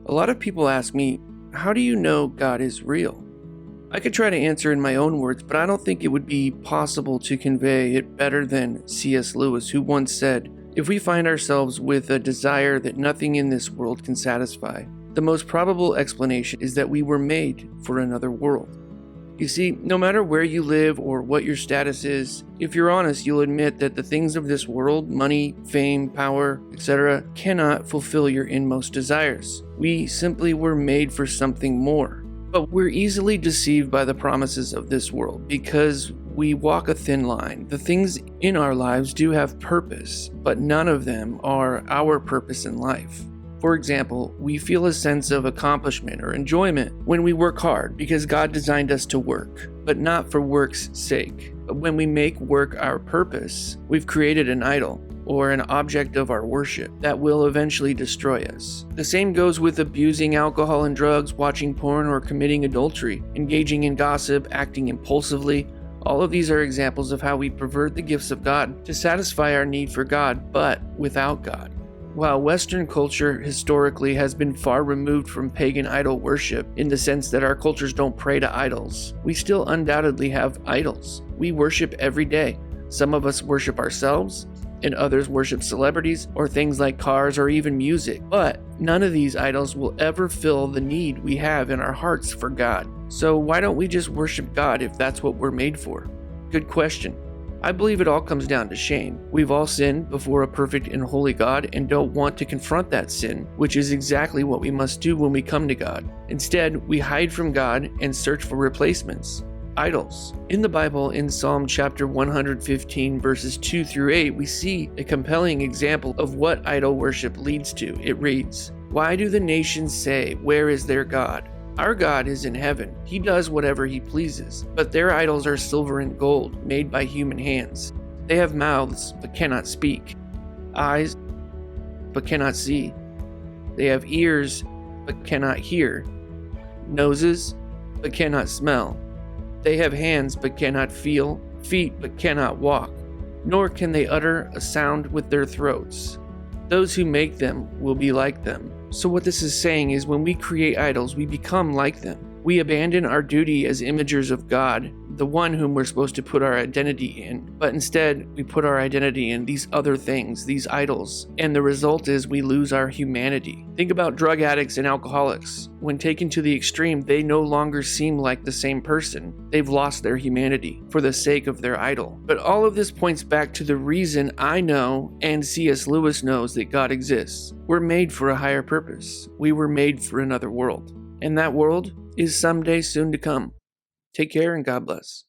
A lot of people ask me, how do you know God is real? I could try to answer in my own words, but I don't think it would be possible to convey it better than C.S. Lewis, who once said, if we find ourselves with a desire that nothing in this world can satisfy, the most probable explanation is that we were made for another world. You see, no matter where you live or what your status is, if you're honest, you'll admit that the things of this world, money, fame, power, etc., cannot fulfill your inmost desires. We simply were made for something more. But we're easily deceived by the promises of this world because we walk a thin line. The things in our lives do have purpose, but none of them are our purpose in life. For example, we feel a sense of accomplishment or enjoyment when we work hard because God designed us to work, but not for work's sake. But when we make work our purpose, we've created an idol or an object of our worship that will eventually destroy us. The same goes with abusing alcohol and drugs, watching porn, or committing adultery, engaging in gossip, acting impulsively. All of these are examples of how we pervert the gifts of God to satisfy our need for God, but without God. While Western culture historically has been far removed from pagan idol worship in the sense that our cultures don't pray to idols, we still undoubtedly have idols. We worship every day. Some of us worship ourselves, and others worship celebrities or things like cars or even music. But none of these idols will ever fill the need we have in our hearts for God. So why don't we just worship God if that's what we're made for? Good question. I believe it all comes down to shame. We've all sinned before a perfect and holy God and don't want to confront that sin, which is exactly what we must do when we come to God. Instead, we hide from God and search for replacements. Idols. In the Bible, in Psalm chapter 115, verses 2 through 8, we see a compelling example of what idol worship leads to. It reads, "Why do the nations say, 'Where is their God?' Our God is in heaven. He does whatever he pleases. But their idols are silver and gold, made by human hands. They have mouths, but cannot speak. Eyes, but cannot see. They have ears, but cannot hear. Noses, but cannot smell. They have hands, but cannot feel. Feet, but cannot walk. Nor can they utter a sound with their throats. Those who make them will be like them." So what this is saying is when we create idols, we become like them. We abandon our duty as imagers of God, the one whom we're supposed to put our identity in, but instead we put our identity in these other things, these idols, and the result is we lose our humanity. Think about drug addicts and alcoholics. When taken to the extreme, they no longer seem like the same person. They've lost their humanity for the sake of their idol. But all of this points back to the reason I know and C.S. Lewis knows that God exists. We're made for a higher purpose. We were made for another world. And that world is someday soon to come. Take care and God bless.